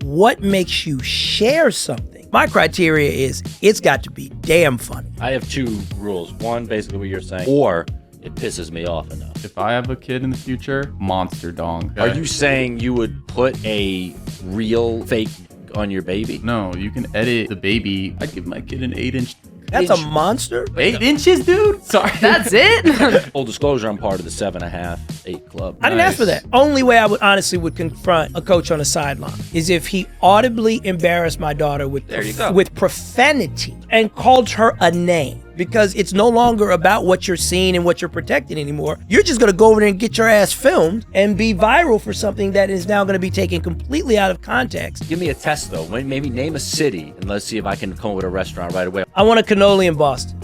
what makes you share something? My criteria is it's got to be damn funny. I have two rules. One, basically what you're saying, or it pisses me off enough. If I have a kid in the future, monster dong. Are you saying you would put a real fake on your baby? No, you can edit the baby. I'd give my kid an 8-inch. That's a monster? 8 inches, dude? Sorry. That's it? Full disclosure, I'm part of the 7.5, 8 club. I didn't ask for that. Only way I would honestly would confront a coach on the sideline is if he audibly embarrassed my daughter with profanity and called her a name. Because it's no longer about what you're seeing and what you're protecting anymore. You're just going to go over there and get your ass filmed and be viral for something that is now going to be taken completely out of context. Give me a test, though. Maybe name a city, and let's see if I can come up with a restaurant right away. I want a cannoli in Boston.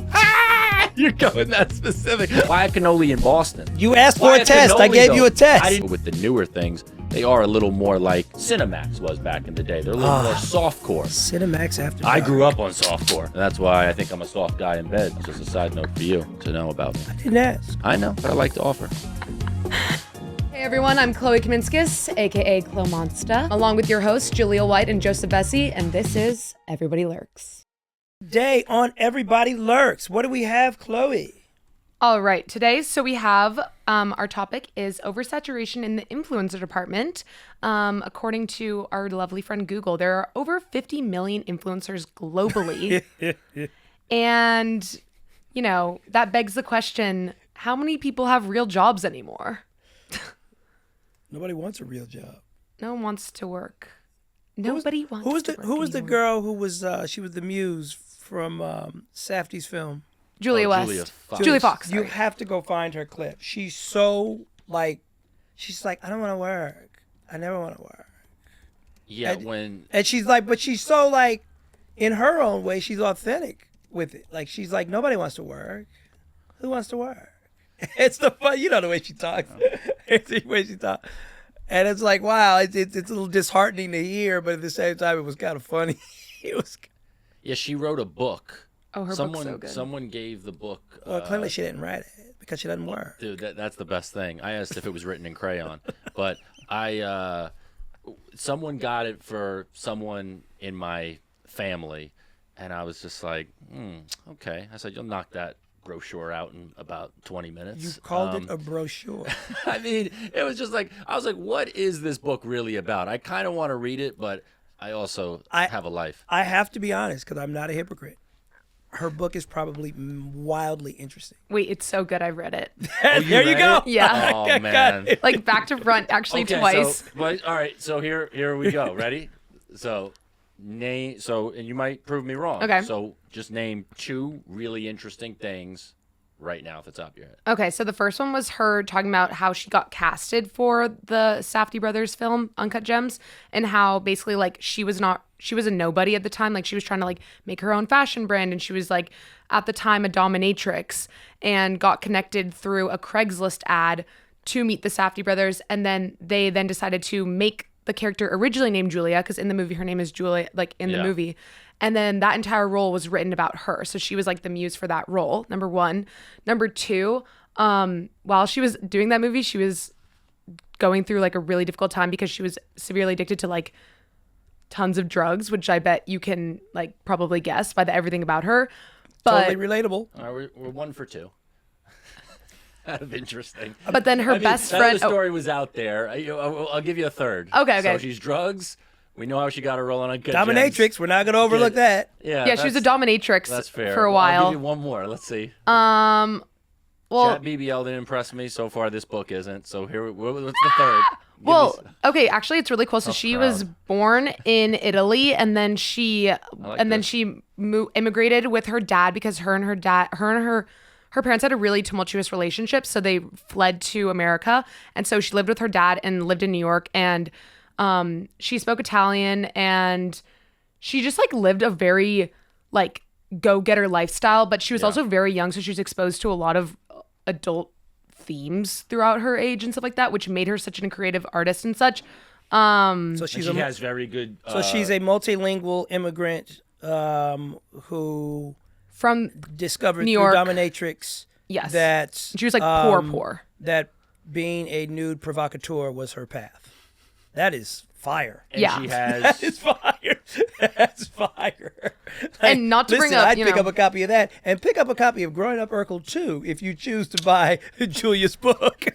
You're going that specific. Why a cannoli in Boston? You asked for a test. I gave you a test. I didn't. With the newer things, they are a little more like Cinemax was back in the day. They're a little more softcore. Cinemax after I dark. grew up on softcore. And that's why I think I'm a soft guy in bed. Just a side note for you to know about me. I didn't ask. I know, but I like to offer. Hey everyone, I'm Chloe Kaminskis, aka Chlomonsta, along with your hosts Jaleel White and Joseph Vecsey, and this is Everybody Lurks. Day on Everybody Lurks. What do we have, Chloe? All right, today, so we have our topic is oversaturation in the influencer department. According to our lovely friend Google, there are over 50 million influencers globally. And, you know, that begs the question, how many people have real jobs anymore? Nobody wants a real job. No one wants to work. Nobody wants to work Who was the anymore. girl who was, she was the muse from Safdie's film? Julia West. Julia Fox. You sorry. have to go find her clip. She's so she's like, I don't want to work. I never want to work. Yeah, And she's like, but she's so like, in her own way, she's authentic with it. Like, she's like, nobody wants to work. Who wants to work? It's the fun, you know the way she talks. It's the way she talks. And it's like, wow, it's a little disheartening to hear, but at the same time, it was kind of funny. It was. Yeah, she wrote a book. Oh, her book's so good. Someone gave the book. Well, clearly she didn't write it because she doesn't work. Dude, that's the best thing. I asked if it was written in crayon, but someone got it for someone in my family, and I was just like, okay. I said, you'll knock that brochure out in about 20 minutes. You called it a brochure. I mean, it was just like, I was like, what is this book really about? I kind of want to read it, but I also have a life. I have to be honest because I'm not a hypocrite. Her book is probably wildly interesting. Wait, it's so good. I read it. Oh, There you go. Yeah. Oh, man. Like back to front, actually Okay, twice. All right, so here we go. Ready? So, and you might prove me wrong. Okay. So, just name 2 really interesting things right now off the top of your head. Okay, so the first one was her talking about how she got casted for the Safdie brothers film Uncut Gems, and how basically like she was a nobody at the time. Like she was trying to like make her own fashion brand, and she was like at the time a dominatrix, and got connected through a Craigslist ad to meet the Safdie brothers, and then they decided to make the character originally named Julia, because in the movie her name is Julia, like in the movie. And then that entire role was written about her. So she was like the muse for that role, number 1. Number 2, while she was doing that movie, she was going through like a really difficult time because she was severely addicted to like tons of drugs, which I bet you can like probably guess by everything about her. But Totally relatable. All right, we're 1 for 2. Kind of interesting. But then her best friend. The story was out there. I'll give you a third. Okay. So she's drugs. We know how she got her rolling on good Dominatrix. gems. We're not going to overlook that. Yeah, she was a dominatrix That's fair. for a while. I'll give you one more. Let's see. Well, Chat BBL didn't impress me so far. This book isn't. So what's the third? Okay, actually, it's really cool. So she was born in Italy, and then she immigrated with her dad because her and her parents had a really tumultuous relationship. So they fled to America, and so she lived with her dad and lived in New York, and she spoke Italian, and she just like lived a very like go-getter lifestyle. But she was also very young, so she was exposed to a lot of adult themes throughout her age and stuff like that, which made her such a creative artist and such. So She has very good. So she's a multilingual immigrant who From discovered New through York. dominatrix Yes. that She was like poor. that being a nude provocateur was her path. That is fire. And Yeah. she has. That is fire. That's fire. And not to listen, bring up, I'd you pick know- up a copy of that and pick up a copy of Growing Up Urkel too if you choose to buy Julia's book.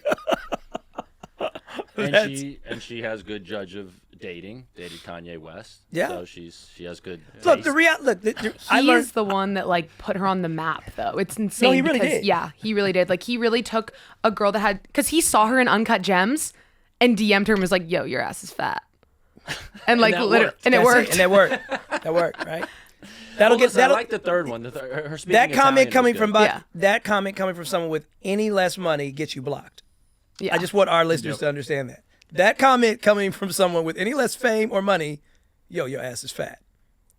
And she has good judge of dated Kanye West. Yeah. So she has good. Look, taste. the reality. I He learned. is the one that like put her on the map, though. It's insane. he really because, did. Yeah, he really did. Like he really took a girl that had, because he saw her in Uncut Gems, and DM'd her and was like, "Yo, your ass is fat," and like that literally, worked. and it That's worked. and that worked. That worked, right? Well, That'll get. listen, I That'll, like the third one. Her speaking that comment Italian coming was from good. Yeah. that comment coming from someone with any less money gets you blocked. Yeah. I just want our listeners to understand that. That comment coming from someone with any less fame or money, yo, your ass is fat,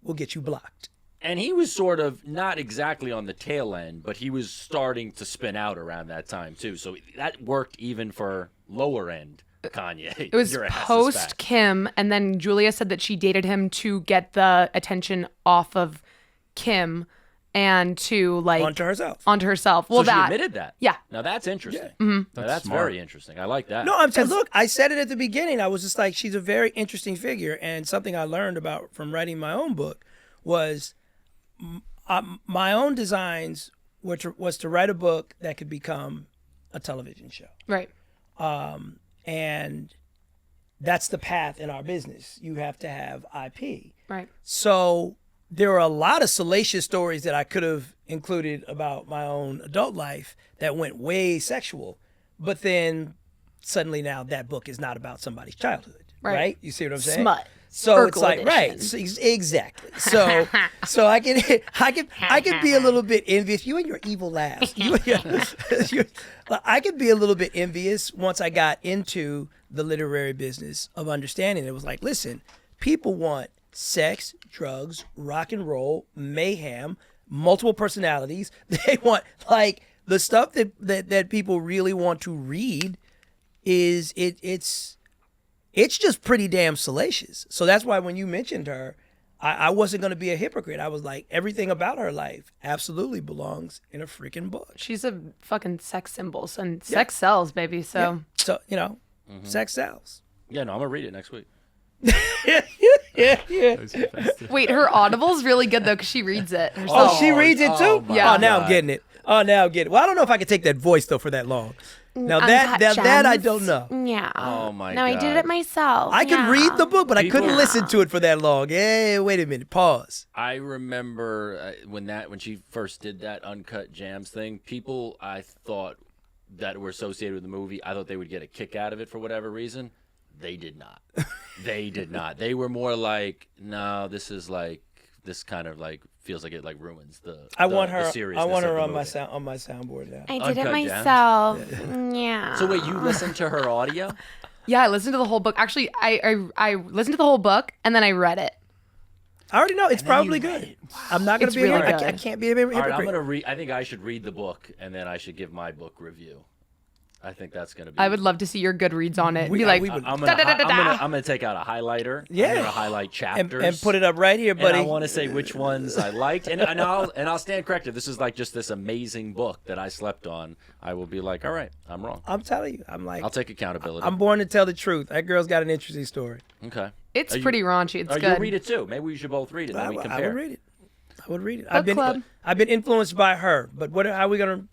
will get you blocked. And he was sort of not exactly on the tail end, but he was starting to spin out around that time too. So that worked even for lower end Kanye. It was Your ass is post fat. Kim, and then Julia said that she dated him to get the attention off of Kim and to like Onto herself. onto herself. Well, So she that admitted that. Yeah. Now that's interesting. Yeah. Now, that's smart. very interesting. I like that. No, I'm saying, look, I said it at the beginning. I was just like, she's a very interesting figure. And something I learned about from writing my own book was my own designs was to write a book that could become a television show. right. And that's the path in our business. You have to have IP. Right. So there are a lot of salacious stories that I could have included about my own adult life that went way sexual. But then suddenly now that book is not about somebody's childhood. Right. Right? You see what I'm saying? Smut. So Urkel it's like edition. right, so exactly. So I can be a little bit envious. You and your evil laughs. I could be a little bit envious once I got into the literary business of understanding. It was like, listen, people want sex, drugs, rock and roll, mayhem, multiple personalities. They want like the stuff that people really want to read is it's just pretty damn salacious. So that's why when you mentioned her, I wasn't going to be a hypocrite. I was like, everything about her life absolutely belongs in a freaking book. She's a fucking sex symbol, and sex sells, baby. So So, sex sells. Yeah, no, I'm gonna read it next week. Yeah. wait, her Audible's really good though because she reads it herself. Oh, she reads it too? my Yeah. Oh, now I'm God. getting it. Oh, now I'm getting it. Well, I don't know if I could take that voice, though, for that long. Now, that I don't know. Yeah. Oh my No, I did God. it myself. I could read the book, but I couldn't People- listen to it for that long. Hey, wait a minute. Pause. I remember when she first did that Uncut Jams thing. People I thought that were associated with the movie, I thought they would get a kick out of it for whatever reason. They did not. They did not. They were more like, no, this kind of like feels like it like ruins the. I want the her. I seriousness want her of the on my movie. on my soundboard now. I did it Uncut Gems? myself. Yeah. So wait, you listened to her audio? Yeah, I listened to the whole book. Actually, I listened to the whole book and then I read it. I already know it's then probably you read good. it. I'm not going It's to be. really I good. can't be a hypocrite. All right, I'm gonna read. I think I should read the book and then I should give my book review. I think that's gonna be. I would love to see your good reads on it. We- Be like, we would- I'm gonna, da-da-da-da-da. I'm gonna take out a highlighter. Yeah. I'm gonna highlight chapters and put it up right here, buddy. And I want to say which ones I liked, and I'll stand corrected. This is like just this amazing book that I slept on. I will be like, all right, I'm wrong. I'm telling you, I'm like, I'll take accountability. I'm born to tell the truth. That girl's got an interesting story. Okay. it's Are you- pretty raunchy. It's Or good. you read it too. Maybe we should both read it. Then we I compare. would read it. I would read it. club. I've been influenced by her, but how are we gonna?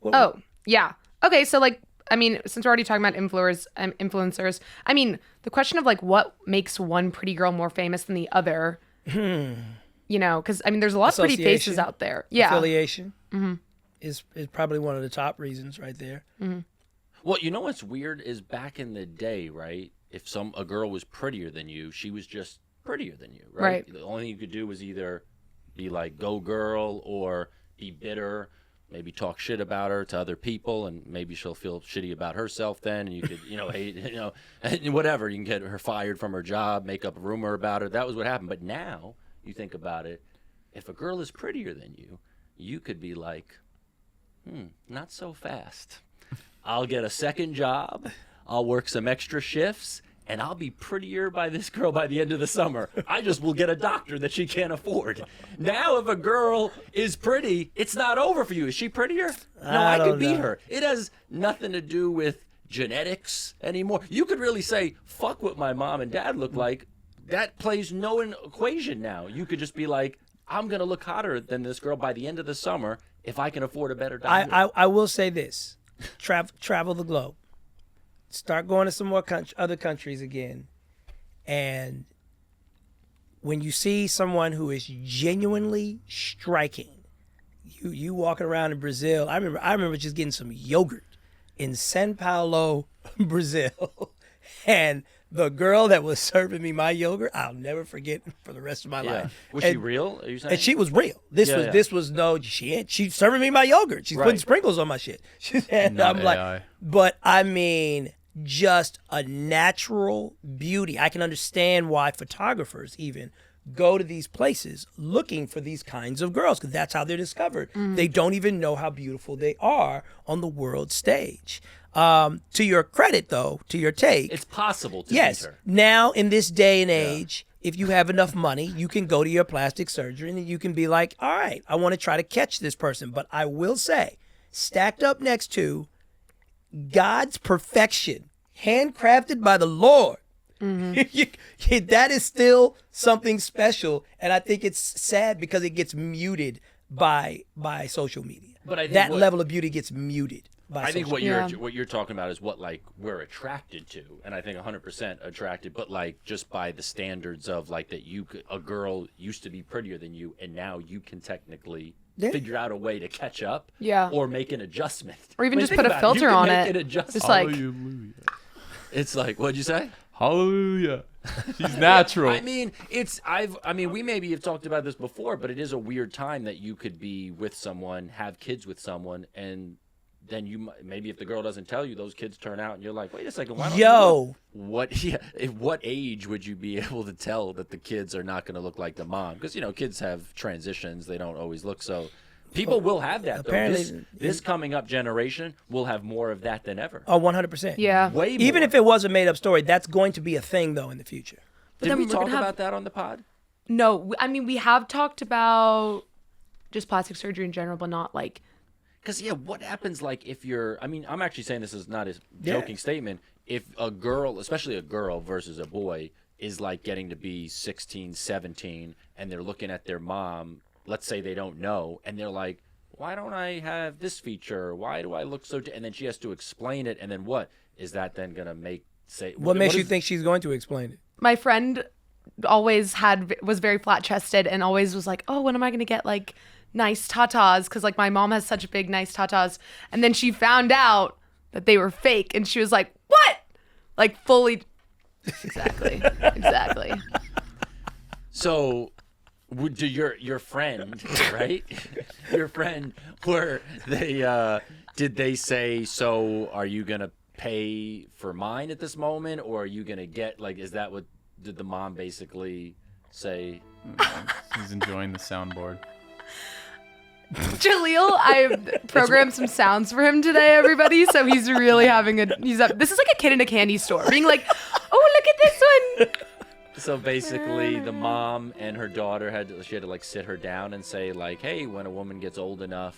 Oh, yeah. Okay, so like, I mean, since we're already talking about influencers, I mean, the question of like what makes one pretty girl more famous than the other, you know, because I mean, there's a lot of pretty faces Association. out there. Yeah. Affiliation is probably one of the top reasons right there. Well, you know what's weird is back in the day, right? If a girl was prettier than you, she was just prettier than you, right? Right. The only thing you could do was either be like go girl or be bitter, maybe talk shit about her to other people, and maybe she'll feel shitty about herself then, and you could, hate, whatever. You can get her fired from her job, make up a rumor about her. That was what happened. But now you think about it, if a girl is prettier than you, you could be like, not so fast. I'll get a second job. I'll work some extra shifts. And I'll be prettier by this girl by the end of the summer. I just will get a doctor that she can't afford. Now, if a girl is pretty, it's not over for you. Is she prettier? No, I could don't beat know. her. It has nothing to do with genetics anymore. You could really say, fuck what my mom and dad look like. That plays no equation now. You could just be like, I'm going to look hotter than this girl by the end of the summer if I can afford a better diet. I will say this. Travel the globe. Start going to some more other countries again. And when you see someone who is genuinely striking, you walking around in Brazil. I remember just getting some yogurt in São Paulo, Brazil, and the girl that was serving me my yogurt, I'll never forget for the rest of my life. Was she real? Are you saying? And she was real. This was no shit. She's serving me my yogurt. She's putting sprinkles on my shit. And I'm like, but I mean, just a natural beauty. I can understand why photographers even go to these places looking for these kinds of girls, because that's how they're discovered. They don't even know how beautiful they are on the world stage. To your credit, though, to your take, it's possible to yes, meet her. Now in this day and age, if you have enough money, you can go to your plastic surgeon and you can be like, all right, I want to try to catch this person. But I will say, stacked up next to God's perfection, handcrafted by the Lord, that is still something special. And I think it's sad because it gets muted by social media. But I think that level of beauty gets muted. I think what you're talking about is what like we're attracted to, and I think 100% attracted, but like just by the standards of like that a girl used to be prettier than you, and now you can technically figure out a way to catch up, or make an adjustment, or even just put a filter on it. It's like, it's like, what'd you say? Hallelujah. She's natural. I mean, we maybe have talked about this before, but it is a weird time that you could be with someone, have kids with someone, and then you maybe if the girl doesn't tell you, those kids turn out and you're like, wait a second, why don't what age would you be able to tell that the kids are not going to look like the mom? Because kids have transitions, they don't always look so. People will have that. Apparently, this coming up generation will have more of that than ever. Oh, 100%. Yeah. Way more. Even if it was a made up story, that's going to be a thing though in the future. Did we talk about that on the pod? No, I mean we have talked about just plastic surgery in general, but not like. Because, what happens, like, if you're... I mean, I'm actually saying this is not a joking statement. If a girl, especially a girl versus a boy, is, like, getting to be 16, 17, and they're looking at their mom, let's say they don't know, and they're like, why don't I have this feature? Why do I look so... And then she has to explain it, and then what? Is that then going to say... What makes you think she's going to explain it? My friend always was very flat-chested and always was like, oh, when am I going to get, like... nice tatas, because like my mom has such big nice tatas, and then she found out that they were fake and she was like, what? Like fully exactly. So do your friend, right? Your friend, were they did they say, so are you gonna pay for mine at this moment, or are you gonna get, like, is that what did the mom basically say? He's enjoying the soundboard. Jaleel, I programmed some sounds for him today, everybody. So he's really having this is like a kid in a candy store being like, oh, look at this one. So basically the mom and her daughter she had to like sit her down and say like, hey, when a woman gets old enough,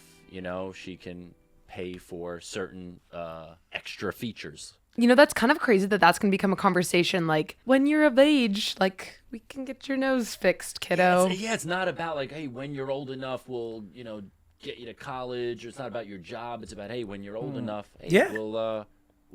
she can pay for certain extra features. That's kind of crazy that that's going to become a conversation. Like, when you're of age, like, we can get your nose fixed, kiddo. It's not about, like, hey, when you're old enough, we'll, get you to college. Or it's not about your job. It's about, hey, when you're old enough, hey, we'll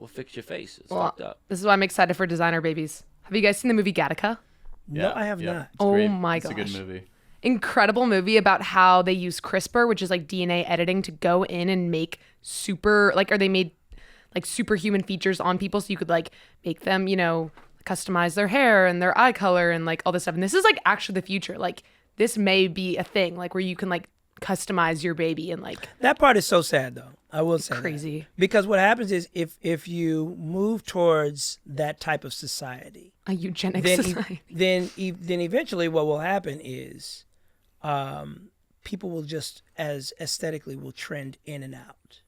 fix your face. It's fucked up. This is why I'm excited for Designer Babies. Have you guys seen the movie Gattaca? No, I have not. Oh, great. my gosh. It's a good movie. Incredible movie about how they use CRISPR, which is like DNA editing, to go in and make they made like superhuman features on people, so you could like make them, customize their hair and their eye color and like all this stuff. And this is like actually the future. Like this may be a thing, like where you can like customize your baby and like. That part is so sad though. I will say crazy. That. Because what happens is if you move towards that type of society, a eugenic society, then eventually what will happen is, people will just as aesthetically will trend in and out.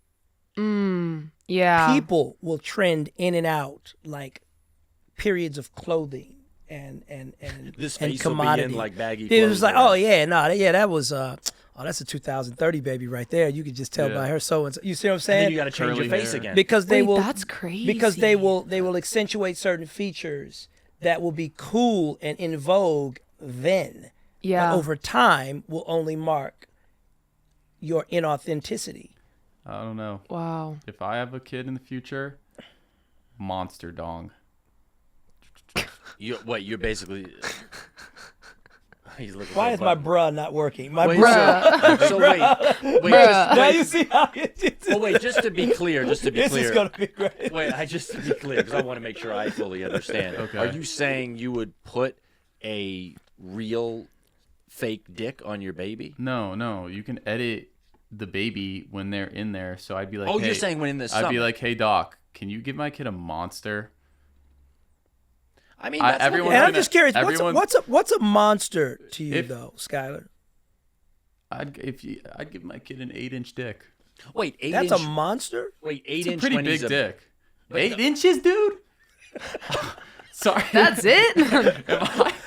Yeah. People will trend in and out like periods of clothing and this and face commodity. will be in like baggy It clothes. was like, oh yeah, no, yeah, that was oh, that's a 2030 baby right there. You could just tell by her so and so. You see what I'm And saying? then you got to change your Curly face hair. again. Because they Wait, will. that's crazy. Because they will accentuate certain features that will be cool and in vogue then. Yeah. But over time will only mark your inauthenticity. I don't know. Wow. If I have a kid in the future, monster dong. You're basically. He's looking. Why for a is my button. bruh not working? My Wait, bruh. so wait. Now you see how it's Oh wait, just to be clear. this is gonna be great. Wait, just to be clear, because I want to make sure I fully understand. Okay. Are you saying you would put a real fake dick on your baby? No. You can edit the baby when they're in there. So I'd be like, Oh, hey, you're saying when in the I'd summer. be like, hey, doc, can you give my kid a monster? I mean, I- that's everyone- And looking I'm just curious, everyone- what's a monster to you If- though, Skylar? I'd give my kid an 8-inch dick. Wait, 8 That's inch. a monster? Wait, 8 It's a inch pretty when big he's dick. Wait, 8 inches, dude? Sorry. That's it?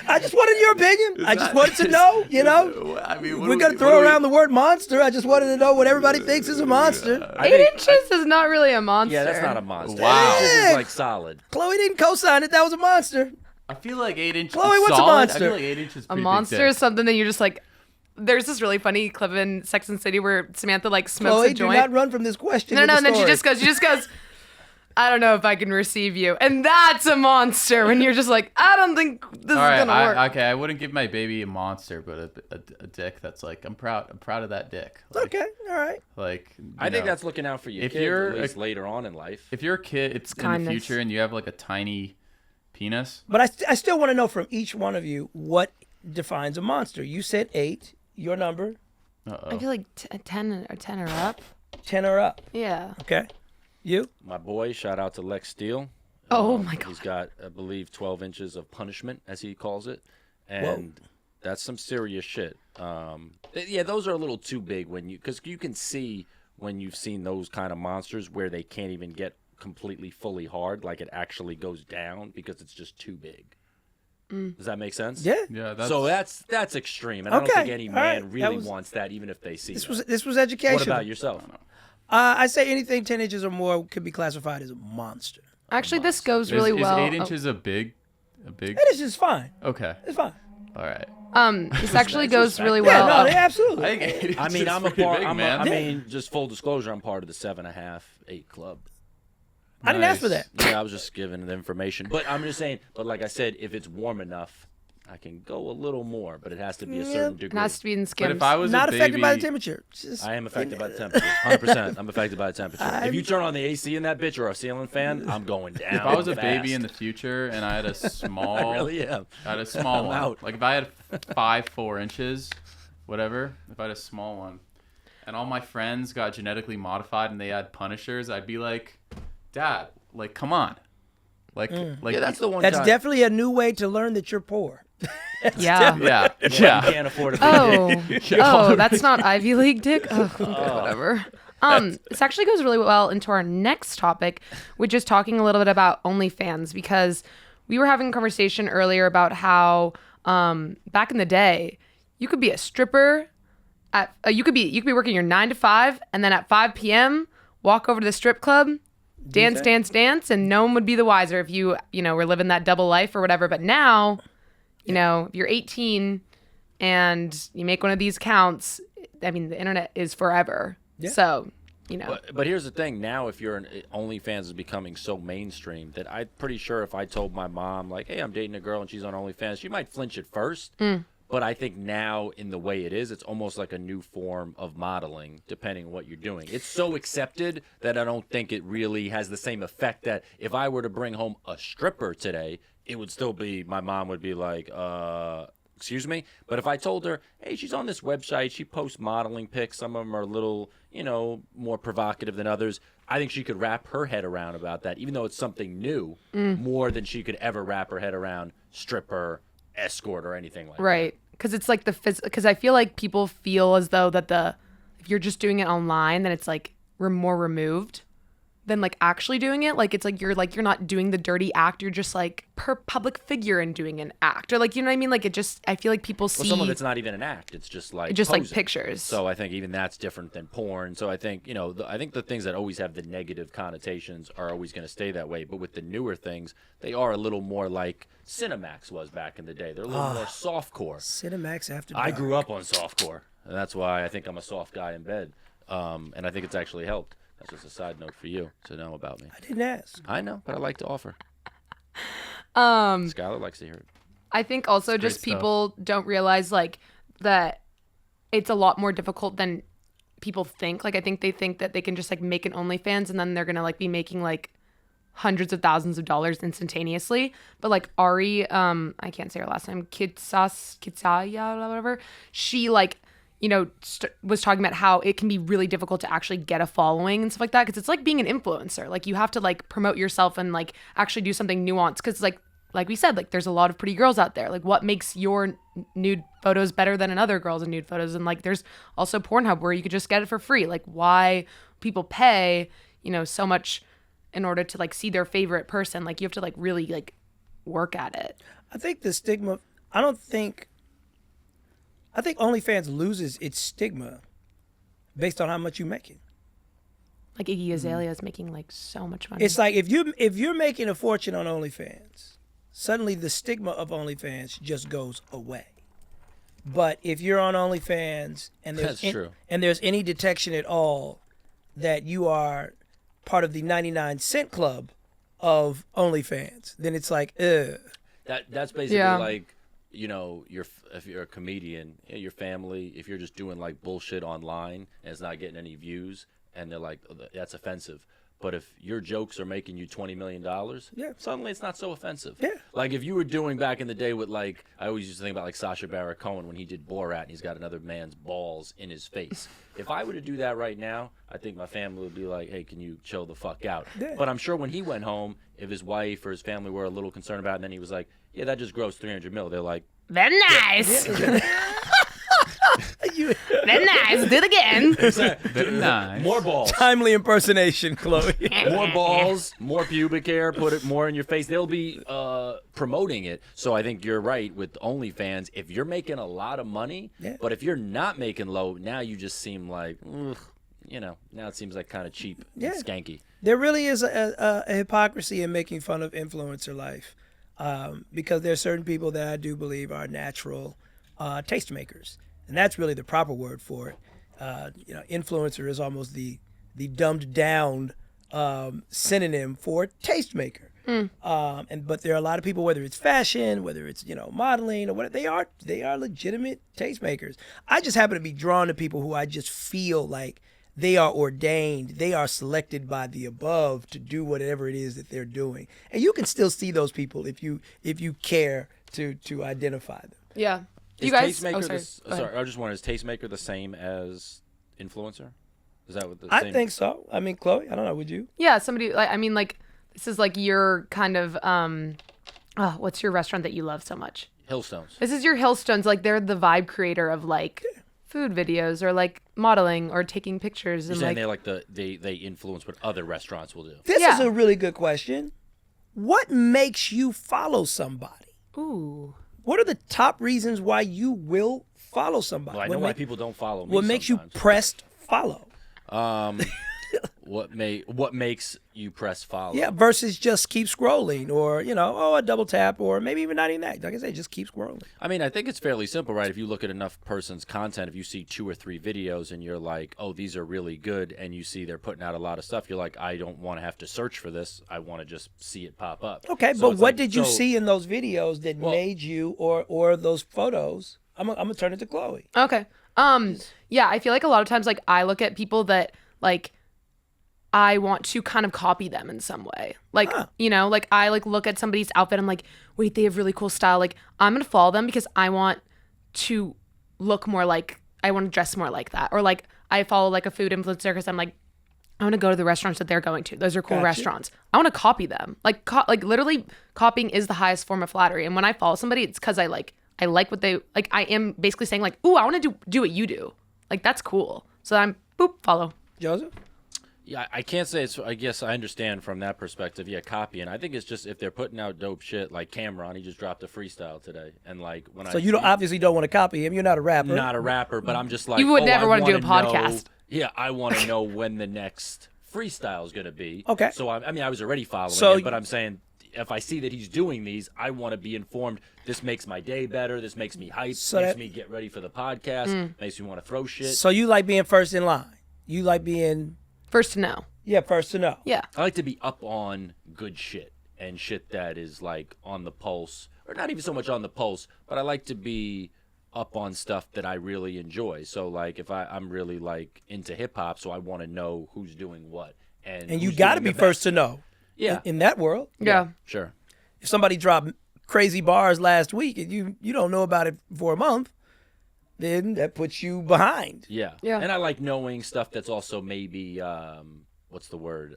I just wanted your opinion. I just wanted to know, you know. I mean, We're gonna throw around the word monster. I just wanted to know what everybody thinks is a monster. 8 inches is not really a monster. Yeah, that's not a monster. Wow. 8 inches is like solid. Chloe didn't co-sign it. That was a monster. I feel like 8 inches. Chloe, what's a solid. I monster? feel like 8 inches. A monster is something that you're just like. There's this really funny clip in Sex and the City where Samantha like smokes Chloe, a do joint. not run from this question. No, with no, the and then she story. just goes, I don't know if I can receive you. And that's a monster when you're just like, I don't think this All right, is going to work. okay, I wouldn't give my baby a monster, but a dick that's like I'm proud of that dick. Like, Okay, all right. Like I think know, that's looking out for your if kid, you're at least a- later on in life. if you're a kid, it's in the kindness. future, and you have like a tiny penis. But I still want to know from each one of you what defines a monster. You said 8. Your number? I feel like 10 or up. 10 or up. Yeah. Okay. You? My boy, shout out to Lex Steele. Oh, my God. He's got, I believe, 12 inches of punishment, as he calls it, and that's some serious shit. Yeah, those are a little too big because you can see when you've seen those kind of monsters where they can't even get completely fully hard, like it actually goes down because it's just too big. Does that make sense? Yeah. Yeah, that's So that's extreme, and I don't Okay, think any all man right. really That was- wants that, even if they see This that. was education. What about yourself? I say anything 10 inches or more could be classified as a monster. Actually, this goes really is well. 8 inches a big? 8 inches is fine. Okay, It's fine. all right. This actually goes really Yeah, well. no, absolutely. I think 8 inches I mean, is I'm a pretty part. big, I'm man. I mean, just full disclosure, I'm part of the 7.5, 8 club. I didn't ask for that. Yeah, I was just giving the information. But I'm just saying, but like I said, if it's warm enough, I can go a little more, but it has to be a certain It degree. has to be in But skims. if I was Not a baby, affected by the temperature. Just, I am affected by the temperature. 100%. I'm affected by the temperature. If you turn on the AC in that bitch or a ceiling fan, I'm going down. if I was a fast. baby in the future and I had a small, I really am. I had a small I'm one. out. Like if I had 4 inches, whatever. If I had a small one, and all my friends got genetically modified and they had Punishers, I'd be like, Dad, like, come on, like, Yeah, that's the one. that's time definitely a new way to learn that you're poor. yeah. yeah, you yeah. can't afford a big dick. Oh, that's not Ivy League dick? Oh, okay, whatever. This actually goes really well into our next topic, which is talking a little bit about OnlyFans, because we were having a conversation earlier about how back in the day, you could be a stripper at you could be working your 9 to 5, and then at 5 p.m. walk over to the strip club, dance, and no one would be the wiser if you were living that double life or whatever. But now, if you're 18 and you make one of these accounts, I mean, the internet is forever. Yeah. So, But here's the thing. Now, if you're OnlyFans is becoming so mainstream that I'm pretty sure if I told my mom, like, hey, I'm dating a girl and she's on OnlyFans, she might flinch at first. But I think now, in the way it is, it's almost like a new form of modeling, depending on what you're doing. It's so accepted that I don't think it really has the same effect that if I were to bring home a stripper today, it would still be, my mom would be like, excuse me? But if I told her, hey, she's on this website, she posts modeling pics, some of them are a little, more provocative than others, I think she could wrap her head around about that, even though it's something new, more than she could ever wrap her head around stripper, escort, or anything like that. right. Because it's like because I feel like people feel as though that if you're just doing it online, then it's like we're more removed. than like actually doing it. Like it's like you're not doing the dirty act. You're just like per public figure and doing an act, or like, you know what I mean? Like I feel like people see. Well, some of it's not even an act. It's just like like posing. pictures. So I think even that's different than porn. So I think, I think the things that always have the negative connotations are always going to stay that way. But with the newer things, they are a little more like Cinemax was back in the day. They're a little more softcore. Cinemax After I Dark. grew up on softcore, and that's why I think I'm a soft guy in bed. And I think it's actually helped. That's just a side note for you to know about me. I didn't ask. I know, but I like to offer. Skylar likes to hear it. I think also just people don't realize like that it's a lot more difficult than people think. Like I think they think that they can just like make an OnlyFans and then they're gonna like be making like hundreds of thousands of dollars instantaneously. But like Ari, I can't say her last name, Kitsaya, whatever. She like, was talking about how it can be really difficult to actually get a following and stuff like that, because it's like being an influencer. Like you have to like promote yourself and like actually do something nuanced, because like we said, like there's a lot of pretty girls out there. Like what makes your nude photos better than another girl's nude photos? And like there's also Pornhub where you could just get it for free. Like why people pay so much in order to like see their favorite person? Like you have to like really like work at it. I think the stigma, I think OnlyFans loses its stigma based on how much you make it. Like Iggy Azalea is making like so much money. It's like if you're making a fortune on OnlyFans, suddenly the stigma of OnlyFans just goes away. But if you're on OnlyFans and there's any detection at all that you are part of the 99 cent club of OnlyFans, then it's like, ugh. That's basically like, if you're a comedian, your family, if you're just doing like bullshit online and it's not getting any views, and they're like, oh, that's offensive. But if your jokes are making you $20 million, suddenly it's not so offensive. Yeah. Like if you were doing back in the day with like, I always used to think about like Sacha Baron Cohen when he did Borat and he's got another man's balls in his face. If I were to do that right now, I think my family would be like, hey, can you chill the fuck out? Yeah. But I'm sure when he went home, if his wife or his family were a little concerned about it, and then he was like, yeah, that just grows 300 mil. They're like, very nice. Very nice. Do it again. Very nice. More balls. Timely impersonation, Chloe. More balls, more pubic hair, put it more in your face. They'll be promoting it. So I think you're right with OnlyFans. If you're making a lot of money, but if you're not making low, now you just seem like, now it seems like kind of cheap and skanky. There really is a hypocrisy in making fun of influencer life. Because there's certain people that I do believe are natural tastemakers, and that's really the proper word for it. Influencer is almost the dumbed down synonym for tastemaker. But there are a lot of people, whether it's fashion, whether it's modeling or whatever, they are legitimate tastemakers. I just happen to be drawn to people who I just feel like they are ordained, they are selected by the above to do whatever it is that they're doing. And you can still see those people if you care to identify them. Yeah. Is Tastemaker I just wonder, is Tastemaker the same as influencer? Is that what the same? I think so. I mean, Chloe, I don't know, would you? Yeah, somebody this is like your kind of what's your restaurant that you love so much? Hillstones. This is your Hillstones. Like they're the vibe creator of like food videos or like modeling or taking pictures. You're saying they're like they influence what other restaurants will do. This is a really good question. What makes you follow somebody? Ooh. What are the top reasons why you will follow somebody? Well, I know why people don't follow me. What makes you pressed follow? What makes you press follow? Yeah, versus just keep scrolling or, a double tap or maybe even not even that. Like I said, just keep scrolling. I mean, I think it's fairly simple, right? If you look at enough person's content, if you see 2 or 3 videos and you're like, oh, these are really good, and you see they're putting out a lot of stuff, you're like, I don't want to have to search for this. I want to just see it pop up. Okay, so but what did you see in those videos that made you or those photos? I'm going to turn it to Chloe. Okay. Yeah, I feel like a lot of times like I look at people that like I want to kind of copy them in some way. Like, like I like look at somebody's outfit. I'm like, wait, they have really cool style. Like I'm going to follow them because I want to look more like, I want to dress more like that. Or like I follow like a food influencer because I'm like, I want to go to the restaurants that they're going to. Those are cool restaurants. I want to copy them. Like literally copying is the highest form of flattery. And when I follow somebody, it's because I like what they, like I am basically saying like, ooh, I want to do what you do. Like that's cool. So I'm follow. Joseph? Yeah, I can't say it's. I guess I understand from that perspective. Yeah, copying. I think it's just if they're putting out dope shit like Cameron. He just dropped a freestyle today, and like when So you don't, obviously don't want to copy him. You're not a rapper. not a rapper, but I'm just like You would never want wanna do a podcast. Yeah, I want to know when the next freestyle is going to be. Okay. So I mean, I was already following So- it, but I'm saying if I see that he's doing these, I want to be informed. This makes my day better. This makes me hyped. So makes that- me get ready for the podcast. Makes me want to throw shit. So you like being first in line. You like being First to know. first to know. Yeah. I like to be up on good shit and shit that is like on the pulse, or not even so much on the pulse, but I like to be up on stuff that I really enjoy. So like if I'm really like into hip hop, so I want to know who's doing what. And And you who's got to doing be the first best. to know. Yeah. In that world. Yeah. Sure. If somebody dropped crazy bars last week and you don't know about it for a month, then that puts you behind. Yeah. Yeah. And I like knowing stuff that's also maybe what's the word?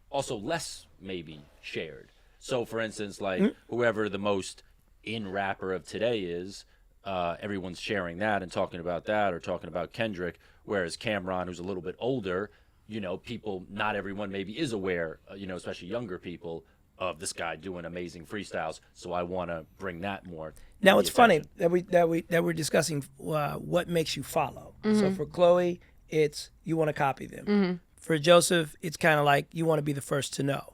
Also less maybe shared. So for instance, like whoever the most in rapper of today is, everyone's sharing that and talking about that or talking about Kendrick, whereas Cameron, who's a little bit older, you know, people, not everyone maybe is aware, you know, especially younger people, of this guy doing amazing freestyles. So I want to bring that more. Now to it's the funny attention. that we're discussing what makes you follow. So for Chloe, it's you want to copy them. For Joseph, it's kind of like you want to be the first to know.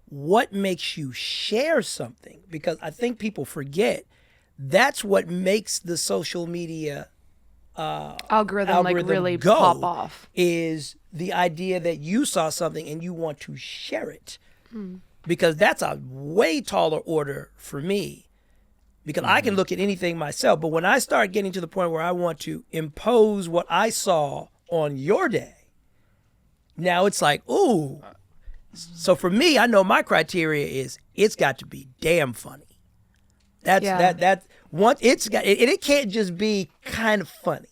What makes you share something? Because I think people forget that's what makes the social media Algorithm like really go, pop off. is the idea that you saw something and you want to share it. Because that's a way taller order for me. Because I can look at anything myself, but when I start getting to the point where I want to impose what I saw on your day, now it's like, ooh. So for me, I know my criteria is it's got to be damn funny. That's Yeah. that once it's got it can't just be kind of funny.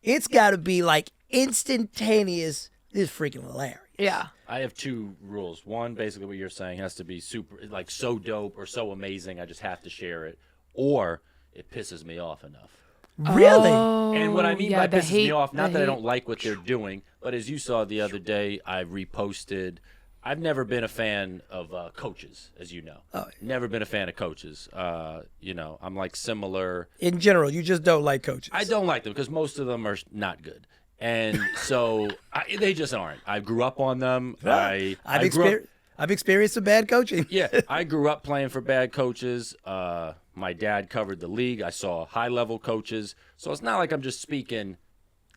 It's got to be like instantaneous. This is freaking hilarious. Yeah. I have two rules. One, basically what you're saying has to be super, like so dope or so amazing, I just have to share it. Or it pisses me off enough. Really? And what I mean yeah, by the pisses me hate- off, not the that I hate. don't like what they're doing, but as you saw the other day, I reposted. I've never been a fan of coaches, as you know. Oh. Never been a fan of coaches. You know, I'm like similar. In general, you just don't like coaches. I don't like them because most of them are not good. And so they just aren't. I grew up on them. I grew up, I've experienced some bad coaching. yeah, I grew up playing for bad coaches. My dad covered the league. I saw high-level coaches. So it's not like I'm just speaking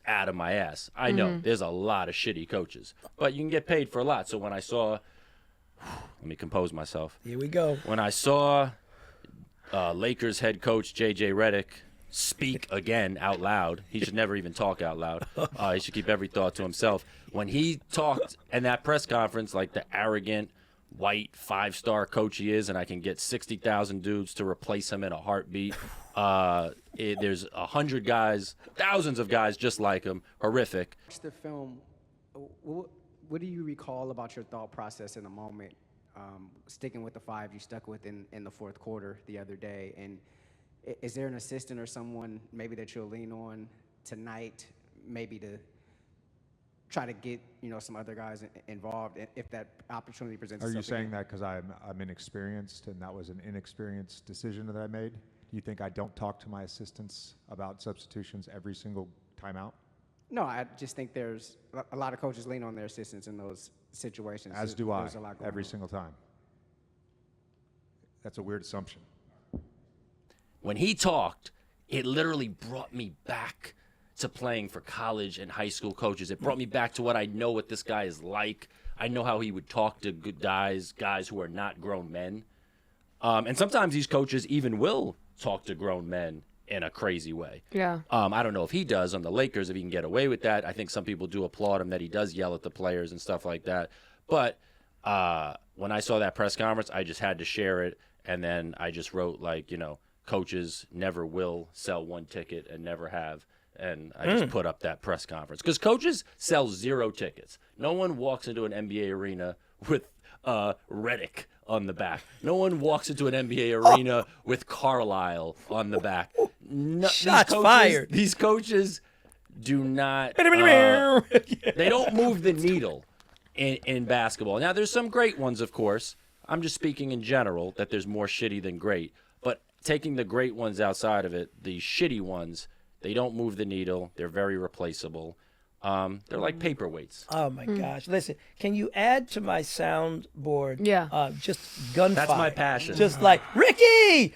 out of my ass. I know there's a lot of shitty coaches, but you can get paid for a lot. So when I saw, let me compose myself. Here we go. When I saw Lakers head coach J.J. Redick speak again out loud, he should never even talk out loud. He should keep every thought to himself. When he talked in that press conference, like the arrogant, white, 5-star coach he is, and I can get 60,000 dudes to replace him in a heartbeat. There's 100 guys, thousands of guys just like him. Horrific. Watch the film. What do you recall about your thought process in the moment? Sticking with the 5 you stuck with in the fourth quarter the other day, and is there an assistant or someone maybe that you'll lean on tonight, maybe to try to get some other guys involved if that opportunity presents Are itself? you saying again? that because I'm inexperienced and that was an inexperienced decision that I made? Do you think I don't talk to my assistants about substitutions every single timeout? No, I just think there's a lot of coaches lean on their assistants in those situations. As do I, There's a lot going every on. single time. That's a weird assumption. When he talked, it literally brought me back to playing for college and high school coaches. It brought me back to what I know what this guy is like. I know how he would talk to good guys who are not grown men. And sometimes these coaches even will talk to grown men in a crazy way. Yeah. I don't know if he does on the Lakers, if he can get away with that. I think some people do applaud him that he does yell at the players and stuff like that. But when I saw that press conference, I just had to share it. And then I just wrote, like, coaches never will sell one ticket and never have. And I just put up that press conference. Because coaches sell 0 tickets. No one walks into an NBA arena with Redick on the back. No one walks into an NBA arena with Carlisle on the back. No, Shots fired. These coaches do not. They don't move the needle. in basketball. Now, there's some great ones, of course. I'm just speaking in general that there's more shitty than great. But taking the great ones outside of it, the shitty ones, they don't move the needle. They're very replaceable. They're like paperweights. Oh my gosh! Listen, can you add to my soundboard? Yeah. Just gunfire. That's my passion. Just like Ricky.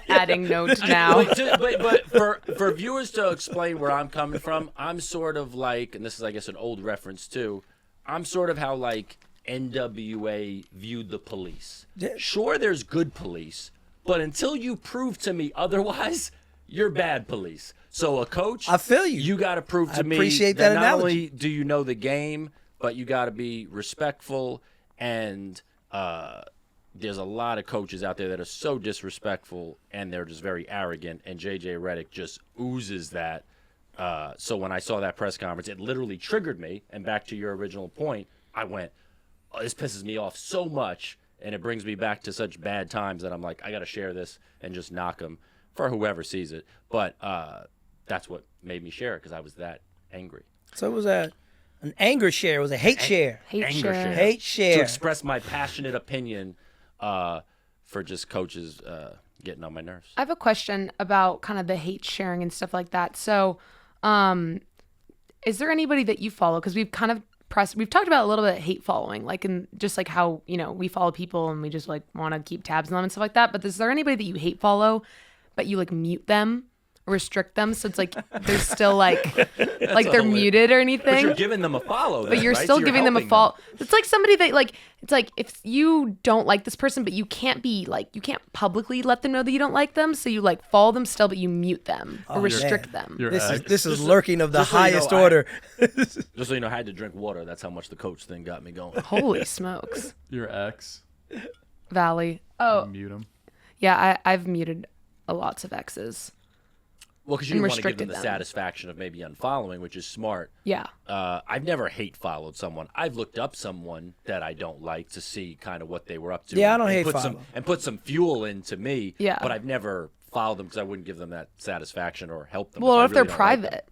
Adding notes now. But for viewers to explain where I'm coming from, I'm sort of like, and this is I guess an old reference too. I'm sort of how like NWA viewed the police. Sure, there's good police, but until you prove to me otherwise, you're bad police. So a coach, I feel you. You got to prove to me appreciate that that not analogy. only do you know the game, but you got to be respectful. And there's a lot of coaches out there that are so disrespectful and they're just very arrogant. And JJ Redick just oozes that. So when I saw that press conference, it literally triggered me. And back to your original point, I went, oh, this pisses me off so much. And it brings me back to such bad times that I'm like, I got to share this and just knock him for whoever sees it. But that's what made me share it because I was that angry. So it was an anger share. It was a hate share. Anger share. Hate share. To express my passionate opinion for just coaches getting on my nerves. I have a question about kind of the hate sharing and stuff like that. So, is there anybody that you follow? Because we've kind of we've talked about a little bit of hate following, like in just like how, you know, we follow people and we just like want to keep tabs on them and stuff like that. But is there anybody that you hate follow, but you like mute them? Restrict them so it's like they're still like they're muted or anything, but you're giving them a follow then, but you're right? still So giving them a helping follow. It's like somebody that like, it's like if you don't like this person but you can't be like, you can't publicly let them know that you don't like them, so you like follow them still but you mute them or restrict them. This is lurking of the just so you know, highest order. Just so you know, I had to drink water. That's how much the coach thing got me going. Holy smokes. Your ex. Valley. Oh Mute him. yeah, I've muted lots of exes. Well, because you And didn't want to give them restricted the them. satisfaction of maybe unfollowing, which is smart. Yeah. I've never hate followed someone. I've looked up someone that I don't like to see kind of what they were up to. Yeah, I don't and hate put follow. and put some fuel into me. Yeah. But I've never followed them because I wouldn't give them that satisfaction or help them. Well, I what if they're really don't like them. private?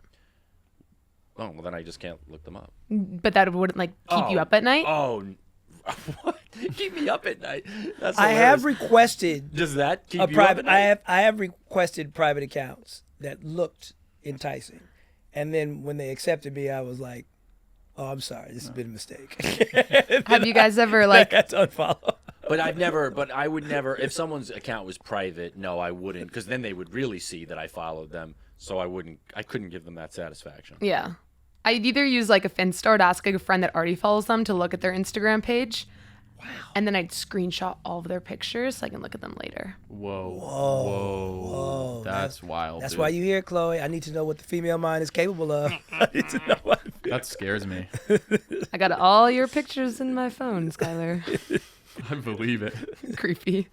Oh, well, then I just can't look them up. But that wouldn't like keep you Oh, up at night? Oh, what? Keep me up at night. That's I have hilarious. requested Does that keep a you private. up at night? I have requested private accounts that looked enticing, and then when they accepted me, I was like, "Oh, I'm sorry, this has been a mistake." Have you guys ever like I had to unfollow. But I would never, if someone's account was private, no, I wouldn't, because then they would really see that I followed them. So I couldn't give them that satisfaction. Yeah. I'd either use like a Finsta or to ask like a friend that already follows them to look at their Instagram page. Wow. And then I'd screenshot all of their pictures so I can look at them later. Whoa. That's wild. That's dude. why you here, Chloe. I need to know what the female mind is capable of. I need to know what. That scares me. I got all your pictures in my phone, Skylar. I believe it. Creepy.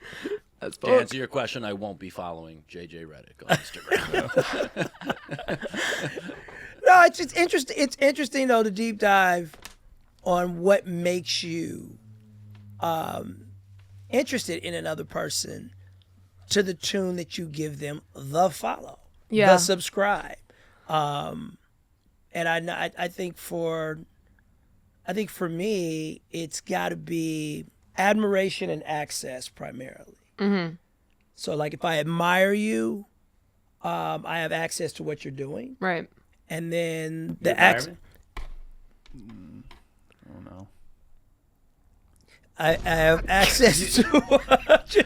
That's To answer your question, I won't be following JJ Redick on Instagram. No, it's interesting. It's interesting though to deep dive on what makes you interested in another person to the tune that you give them the follow, Yeah. the subscribe. And I think for me, it's got to be admiration and access primarily. Mm-hmm. So like if I admire you, I have access to what you're doing. Right. And then You the admire access. me? Oh no. I have access to.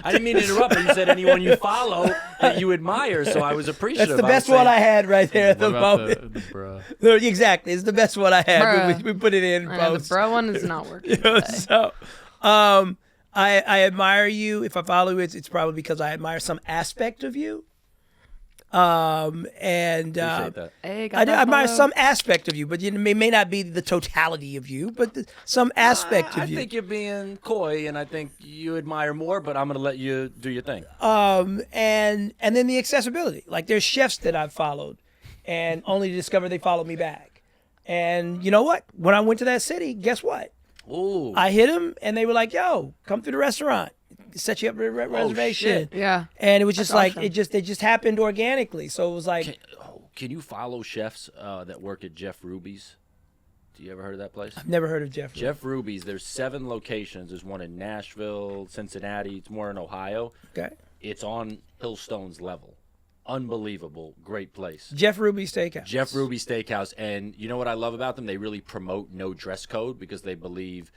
I didn't mean to interrupt, but you said anyone you follow that you admire, so I was appreciative. That's the I was best one saying- I had right there at What the about moment. the bruh? Exactly, it's the best one I had. Bruh. We put it in I know, the post. bro one is not working. You know, today. so, I admire you. If I follow you, it's probably because I admire some aspect of you. Appreciate that. Hey, I got that admire follow? some aspect of you, but it may not be the totality of you, but some aspect I of you. think you're being coy, and I think you admire more, but I'm going to let you do your thing. And then the accessibility. Like there's chefs that I've followed, and only to discover they followed me back. And you know what? When I went to that city, guess what? Ooh. I hit them, and they were like, "Yo, come through the restaurant. Set you up a reservation." shit. Yeah. And it was just like awesome. it just happened organically. So it was like, Can you follow chefs that work at Jeff Ruby's? Do you ever heard of that place? I've never heard of Jeff. Jeff Ruby's. There's 7 locations. There's one in Nashville, Cincinnati. It's more in Ohio. Okay. It's on Hillstone's level. Unbelievable. Great place. Jeff Ruby Steakhouse. Jeff Ruby Steakhouse. And you know what I love about them? They really promote no dress code because they believe,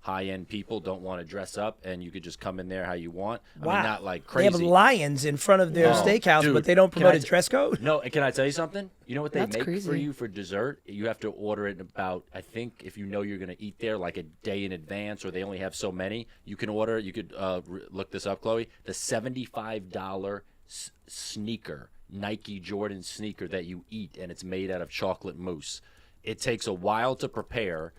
high-end people don't want to dress up and you could just come in there how you want. I mean, not like crazy. They have lions in front of their steakhouse, dude, but they don't promote a dress code? No, and can I tell you something? You know what they That's make crazy. for you for dessert? You have to order it in about, I think, if you know you're going to eat there like a day in advance or they only have so many, you can order, you could look this up, Chloe, the $75 sneaker, Nike Jordan sneaker that you eat, and it's made out of chocolate mousse. It takes a while to prepare,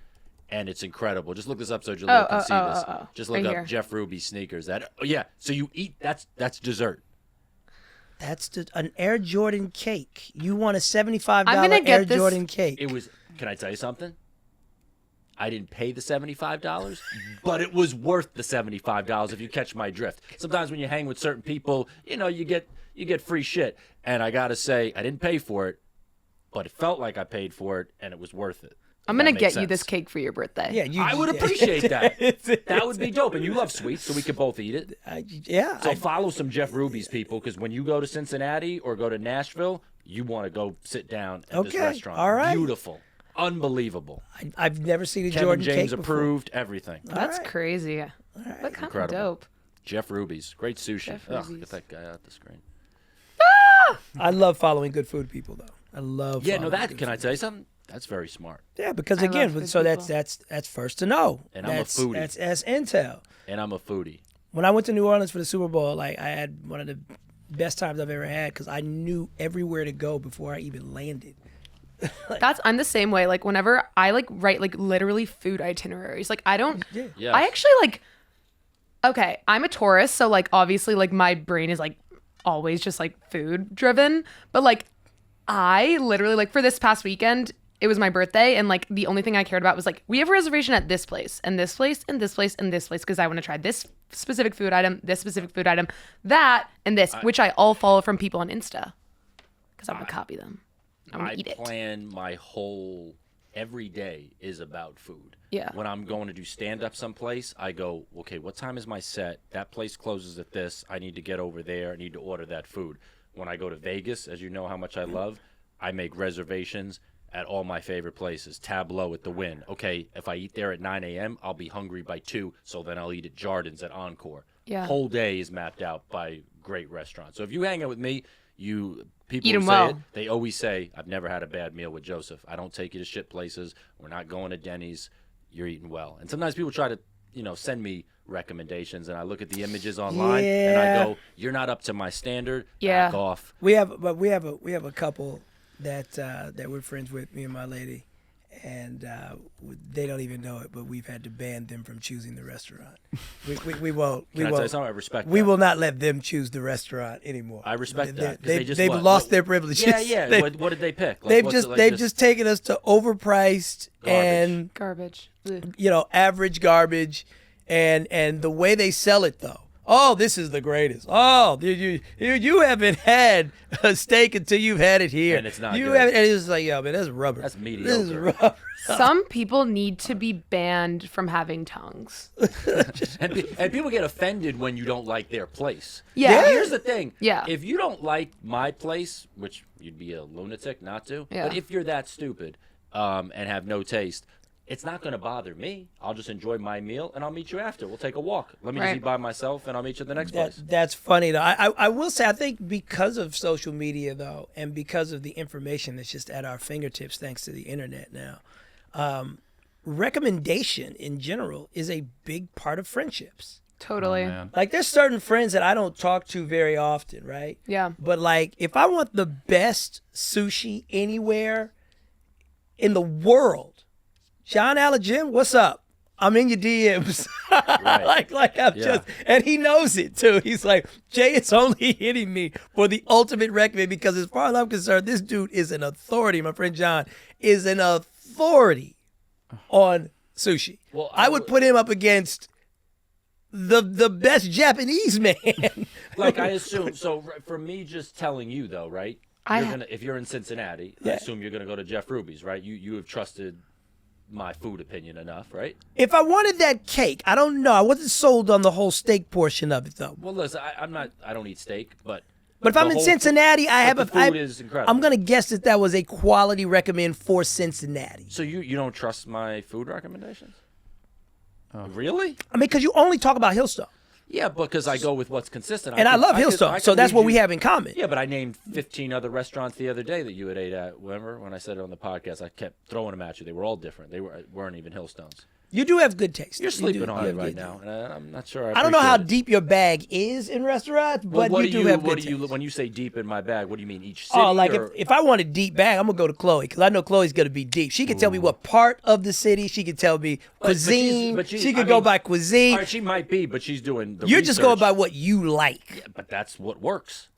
and it's incredible. Just look this up so Jaleel can see this. Just look Right up here. Jeff Ruby sneakers. So you eat, that's dessert. That's an Air Jordan cake. You want a $75 I'm gonna get Air this- Jordan cake. It was, can I tell you something? I didn't pay the $75, but it was worth the $75 if you catch my drift. Sometimes when you hang with certain people, you get free shit. And I got to say, I didn't pay for it, but it felt like I paid for it and it was worth it. I'm If going that to makes get you sense. this cake for your birthday. Yeah, I would appreciate that. That would be dope. And you love sweets, so we could both eat it. Yeah. So follow some Jeff Ruby's people, because when you go to Cincinnati or go to Nashville, you want to go sit down at this Okay, restaurant. all right. Beautiful. Unbelievable. I've never seen a Kevin Jordan James cake before. approved, everything. That's right. crazy. But kind of Incredible. dope. Jeff Ruby's. Great sushi. Jeff Ugh, Ruby's. get that guy out the screen. I love following good food people, though. I love Yeah, no, following that, good can I food. tell you something? That's very smart. Yeah, because I love again, good so people. that's first to know. And I'm a that's, foodie. That's intel. And I'm a foodie. When I went to New Orleans for the Super Bowl, I had one of the best times I've ever had because I knew everywhere to go before I even landed. I'm the same way. Like whenever I write literally food itineraries, I don't. Yes. I actually Okay, I'm a Taurus, so obviously my brain is always just food driven. But I literally for this past weekend, it was my birthday, and the only thing I cared about was we have a reservation at this place and this place and this place and this place because I want to try this specific food item, this specific food item, that and this, which I all follow from people on Insta because I'm gonna copy them. I want I to eat it. plan my whole every day is about food. Yeah. When I'm going to do stand up someplace, I go, okay, what time is my set? That place closes at this. I need to get over there. I need to order that food. When I go to Vegas, as you know how much I love, I make reservations at all my favorite places. Tableau at the Wynn. Okay, if I eat there at 9 a.m., I'll be hungry by 2, so then I'll eat at Jardin's at Encore. Yeah. Whole day is mapped out by great restaurants. So if you hang out with me, people Eat who 'em say well. it, they always say, I've never had a bad meal with Joseph. I don't take you to shit places. We're not going to Denny's. You're eating well. And sometimes people try to, send me recommendations, and I look at the images online, and I Yeah. go, you're not up to my standard. Yeah. Back off. We have a couple that we're friends with, me and my lady, and they don't even know it, but we've had to ban them from choosing the restaurant. We won't. Can I tell you something? I respect We that. will not let them choose the restaurant anymore. I respect that, 'cause They, they just they've what? lost What- their privileges. Yeah, yeah. They, what did they pick? they've what's just it like they've just taken us to overpriced Garbage. and Garbage. Ugh. average garbage, and the way they sell it though. Oh, this is the greatest. Oh, you haven't had a steak until you've had it here. And it's not You good. haven't, and it's like, yo, man, that's rubber. That's This is mediocre. rubber. Some people need to be banned from having tongues. And people get offended when you don't like their place. Yeah. Here's the thing. Yeah. If you don't like my place, which you'd be a lunatic not to, Yeah. but if you're that stupid and have no taste, it's not going to bother me. I'll just enjoy my meal, and I'll meet you after. We'll take a walk. Let me just Right. eat by myself, and I'll meet you at the next place. That's funny though. I will say I think because of social media though, and because of the information that's just at our fingertips thanks to the internet now, recommendation in general is a big part of friendships. Totally. Man. Like there's certain friends that I don't talk to very often, right? Yeah. But like if I want the best sushi anywhere in the world, John Allergen, what's up? I'm in your DMs. Right. like I'm Yeah. just, and he knows it too. He's like, Jay, it's only hitting me for the ultimate recommend because as far as I'm concerned, this dude is an authority. My friend John is an authority on sushi. Well, I would put him up against the best Japanese man. Like I assume, so for me just telling you though, right? If you're in Cincinnati, I Yeah. assume you're gonna go to Jeff Ruby's, right? You have trusted my food opinion enough, right? If I wanted that cake, I don't know. I wasn't sold on the whole steak portion of it, though. Well, listen, I don't eat steak, but If I'm in Cincinnati, the food is incredible. I'm gonna guess that was a quality recommend for Cincinnati. So you don't trust my food recommendations? Oh. Really? I mean, because you only talk about Hillstone. Yeah, because I go with what's consistent. And I love Hillstone, so that's what we have in common. Yeah, but I named 15 other restaurants the other day that you had ate at. Remember when I said it on the podcast? I kept throwing them at you. They were all different. They weren't even Hillstones. You do have good taste. You're sleeping on it right now, and I'm not sure. I don't know how deep your bag is in restaurants, but you do have good taste. When you say deep in my bag, what do you mean? Each city? Oh, like if I want a deep bag, I'm gonna go to Chloe because I know Chloe's gonna be deep. She can tell me what part of the city. She can tell me cuisine. She could go by cuisine. All right, she might be, but she's doing the You're research. just going by what you like. Yeah, but that's what works.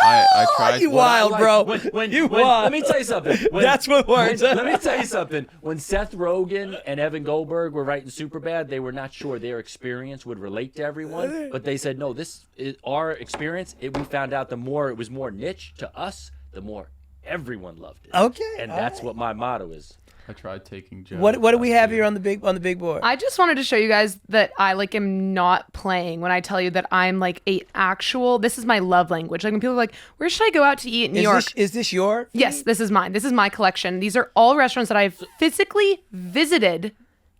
I tried. You wild, bro. You wild. Let me tell you something. That's what works. Let me tell you something. When Seth Rogen and Evan Goldberg were writing Superbad, they were not sure their experience would relate to everyone. But they said, no, this is our experience. We found out the more it was more niche to us, the more everyone loved it. Okay. And that's what my motto is. I tried taking Joe. What do we have here on the big board? I just wanted to show you guys that I am not playing when I tell you that I'm this is my love language. Like when people are like, where should I go out to eat in New York? Is this your? Yes, this is mine. This is my collection. These are all restaurants that I've physically visited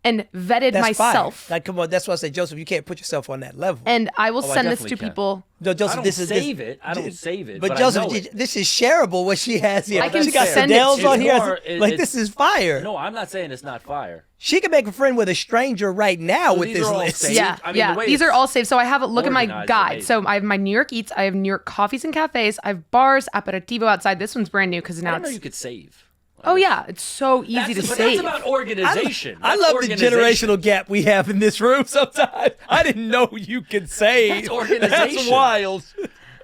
and vetted That's myself. Fire. Like, come on, that's why I say, Joseph, you can't put yourself on that level. And I will send this to definitely can. people. No, Joseph, I don't this is save it. I don't save it. But I Joseph, know it. this is shareable. What she has here. I can she got send it Sedell's to on you. here. This is fire. No, I'm not saying it's not fire. She can make a friend with a stranger right now with these this are all list. saved. Yeah, I mean, the way These are it's all saved. So I have a look at my organized is guide. amazing. So I have my New York Eats. I have New York Coffees and Cafes. I have bars, aperitivo outside. This one's brand new because I now don't know it's. you could save. Oh yeah, it's so easy to But save. that's about organization. I That's love organization. the generational gap we have in this room sometimes. I didn't know you could save. That's organization. That's wild.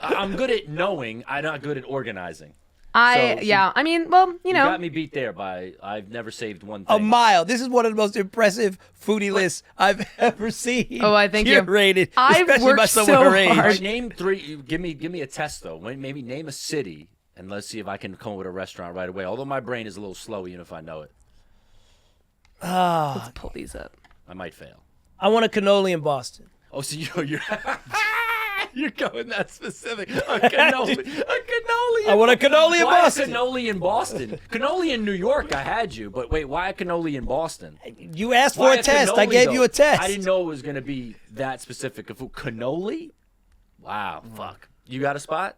I'm good at knowing. I'm not good at organizing. I mean, well, You got me beat there by I've never saved one thing. A mile. This is one of the most impressive foodie lists I've ever seen. Oh, I thank you. Curated, I've especially by worked someone so her age. All hard. right, name three. Give me a test though. Maybe name a city, and let's see if I can come up with a restaurant right away. Although my brain is a little slow, even if I know it, Let's pull these up. I might fail. I want a cannoli in Boston. Oh, so you're you're going that specific. A cannoli. I want a cannoli in Why Boston. a cannoli in Boston? Cannoli in New York, I had you, but wait, why a cannoli in Boston? You asked for Why a test. I cannoli, gave though? you a test. I didn't know it was going to be that specific of food. Cannoli? Wow, fuck. You got a spot?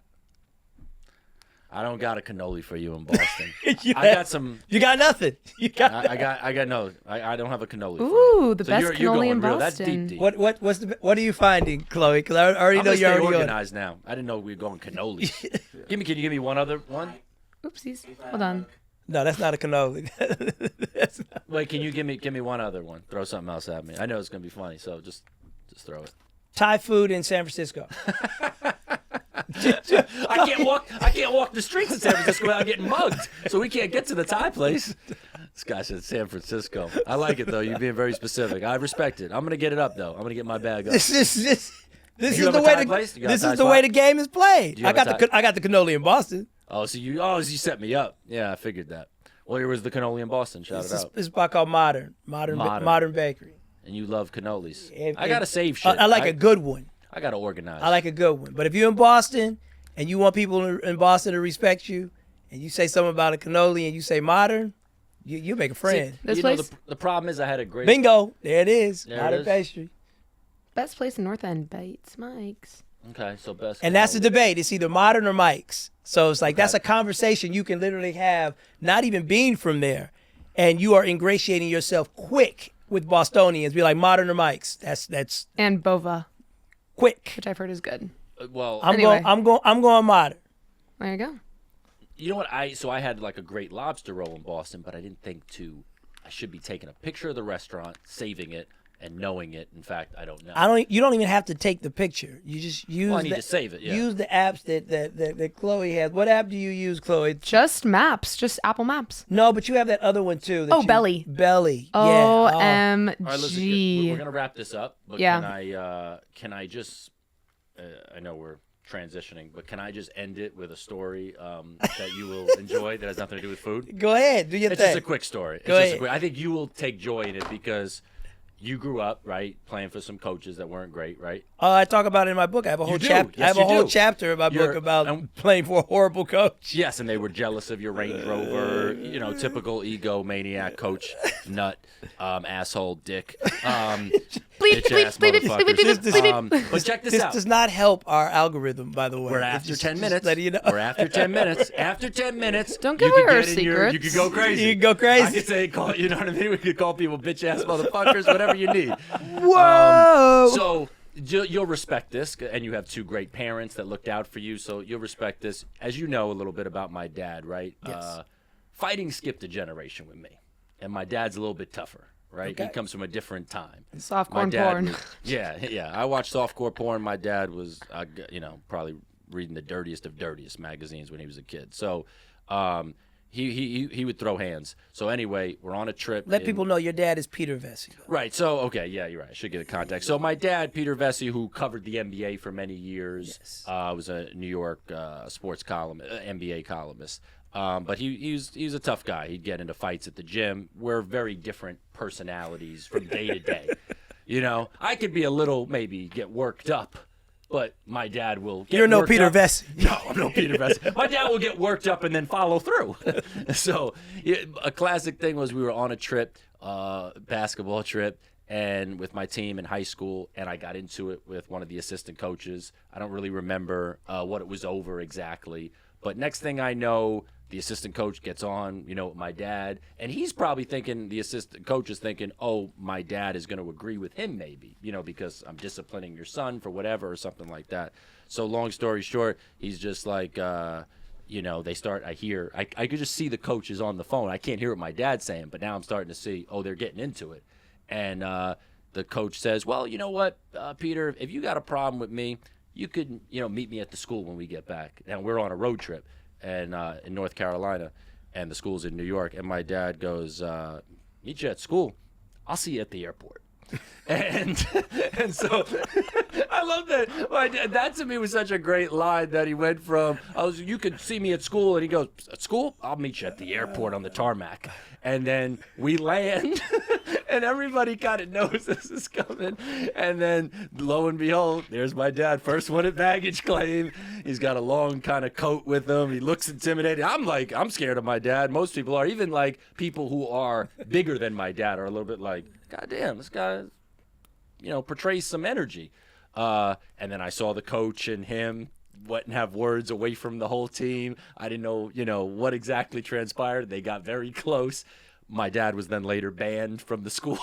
I don't got a cannoli for you in Boston. I got some. You got nothing. You got. I got no. I don't have a cannoli. for you. Ooh, the So best you're cannoli going in real. Boston. That's deep. What are you finding, Chloe? Because I already I'm know gonna you're stay already on. organized now. I didn't know we were going cannoli. Can you give me one other one? Oopsies. Hold on. No, that's not a cannoli. That's not- Wait, can you give me one other one? Throw something else at me. I know it's gonna be funny, so just throw it. Thai food in San Francisco. I can't walk the streets in San Francisco without getting mugged. So we can't get to the Thai place. This guy said San Francisco. I like it though. You're being very specific. I respect it. I'm gonna get it up though. I'm gonna get my bag up. This is You have the a way Thai place? You got a this Thai is the way spot? the game is played. Do you I have got a Thai- I got the cannoli in Boston. So you set me up. Yeah, I figured that. Well, here was the cannoli in Boston. Shout it out. This spot called Modern Bakery. And you love cannolis. And- I gotta save shit. I like a good one. I gotta organize. I like a good one. But if you're in Boston and you want people in Boston to respect you, and you say something about a cannoli and you say modern, you make a friend. This you know, place? the problem is I had a great. Bingo. There it is. There it Modern is. pastry. Best place in North End, Bates Mike's. Okay, so best. And that's the cannoli. debate. It's either modern or Mike's. So it's like that's Okay. a conversation you can literally have, not even being from there, and you are ingratiating yourself quick with Bostonians. Be like modern or Mike's. That's And Bova, quick. which I've heard is good. Well, Anyway. I'm going modern. There you go. you know what? I had like a great lobster roll in Boston, but I didn't think I should be taking a picture of the restaurant, saving it, and knowing it. In fact, I don't know. You don't even have to take the picture. You just use I need to save it, yeah. Use the apps that Chloe has. What app do you use, Chloe? Just Maps, just Apple Maps. No, but you have that other one too. Oh, Belly. Belly. Yeah. Oh. All right, listen, we're OMG. gonna wrap this up. But Yeah. can I just? I know we're transitioning, but can I just end it with a story that you will enjoy that has nothing to do with food? Go ahead, do your It's thing. just a quick story. Go ahead. I think you will take joy in it because you grew up, right, playing for some coaches that weren't great, right? I talk about it in my book. I have a whole chapter. Yes, I have a you whole do. chapter in my book about playing for a horrible coach. Yes, and they were jealous of your Range Rover, typical egomaniac coach, nut, asshole, dick, bitch-ass motherfuckers. But check this out. This does not help our algorithm, by the way. We're after 10 minutes. letting you know. We're after 10 minutes. After 10 minutes. Don't give you away our could get in secrets. You could go crazy. You can go crazy. I could say, you know what I mean? We could call people bitch-ass motherfuckers, whatever you need. Whoa! So you'll respect this, and you have two great parents that looked out for you, so you'll respect this. As you know a little bit about my dad, right? Yes. Fighting skipped a generation with me, and my dad's a little bit tougher, right? Okay. He comes from a different time. Softcore My dad porn. was- yeah. I watched softcore porn. My dad was, probably reading the dirtiest of dirtiest magazines when he was a kid. So, he would throw hands. So anyway, we're on a trip. Let people know your dad is Peter Vecsey. Right. So, okay. Yeah, you're right. I should get a context. So my dad, Peter Vecsey, who covered the NBA for many years, Yes. was a New York sports columnist, NBA columnist. But he was a tough guy. He'd get into fights at the gym. We're very different personalities from day to day. I could be a little, maybe get worked up, but my dad will get You're no worked Peter up. Vecsey. No, I'm no Peter Vecsey. My dad will get worked up and then follow through. So a classic thing was we were on a trip, basketball trip, and with my team in high school, and I got into it with one of the assistant coaches. I don't really remember what it was over exactly, but next thing I know, the assistant coach gets on, with my dad, and he's probably thinking, the assistant coach is thinking, oh, my dad is going to agree with him maybe, because I'm disciplining your son for whatever or something like that. So long story short, he's just like, they start, I could just see the coaches on the phone. I can't hear what my dad's saying, but now I'm starting to see, they're getting into it. And the coach says, well, you know what, Peter, if you got a problem with me, you could, meet me at the school when we get back. And we're on a road trip and in North Carolina, and the school's in New York. And my dad goes, meet you at school. I'll see you at the airport. And so I love that. My dad, that to me was such a great line that he went from, you could see me at school, and he goes, at school? I'll meet you at the airport on the tarmac. And then we land, and everybody kind of knows this is coming. And then, lo and behold, there's my dad, first one at baggage claim. He's got a long kind of coat with him. He looks intimidating. I'm scared of my dad. Most people are. Even like people who are bigger than my dad are a little bit like, God damn, this guy, portrays some energy. And then I saw the coach and him wouldn't have words away from the whole team. I didn't know, what exactly transpired. They got very close. My dad was then later banned from the school.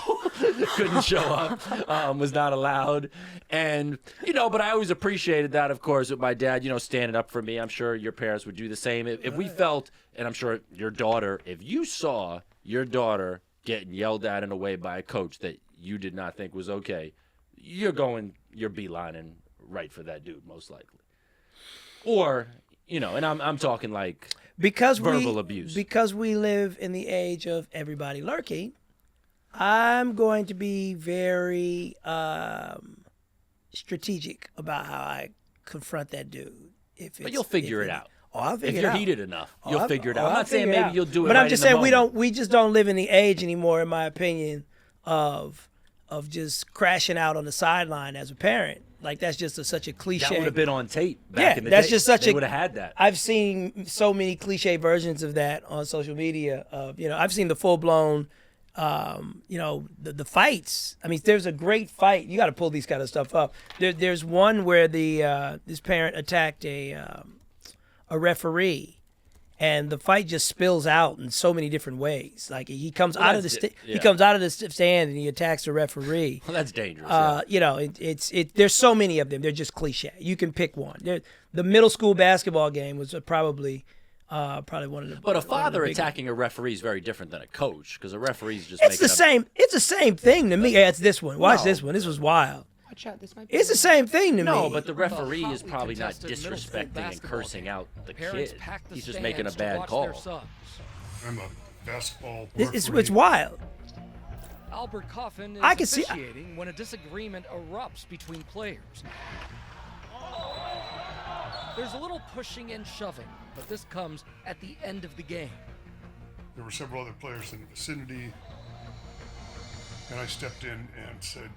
Couldn't show up, was not allowed. And, but I always appreciated that, of course, with my dad, standing up for me. I'm sure your parents would do the same. If we felt, and I'm sure your daughter, if you saw your daughter getting yelled at in a way by a coach that you did not think was okay, you're beelining right for that dude, most likely. Or, and I'm talking like verbal abuse. Because we live in the age of everybody lurking, I'm going to be very strategic about how I confront that dude. But you'll figure it out. Oh, I'll figure if it you're out. heated enough, you'll figure it out. I'm I'll not saying figure it maybe out. you'll do it but right I'm just in the saying moment. we just don't live in the age anymore, in my opinion, of just crashing out on the sideline as a parent. Like, that's just such a cliche. That would have been on tape back in the day. That's just such they would have had that. I've seen so many cliche versions of that on social media. I've seen the full blown, the fights. I mean, there's a great fight. You got to pull these kind of stuff up. There's one where this parent attacked a referee, and the fight just spills out in so many different ways. Like, he comes out of the stand and he attacks the referee. Well, that's dangerous. There's so many of them. They're just cliche. You can pick one. The middle school basketball game was probably one of the. But a father attacking a referee is very different than a coach, because a referee is just It's the same. It's the same thing to me. Yeah, it's this one. Watch No. this one. This was wild. Watch out, this might be. It's the same thing to me. No, but the referee is hotly probably not contested middle school disrespecting and basketball cursing game. out the Parents kid. packed the He's just making a stands to bad watch call. their sons. I'm a basketball it's referee. wild. Albert Coffin is I can see- officiating when a disagreement erupts between players. There's a little pushing and shoving, but this comes at the end of the game. There were several other players in the vicinity, and I stepped in and said,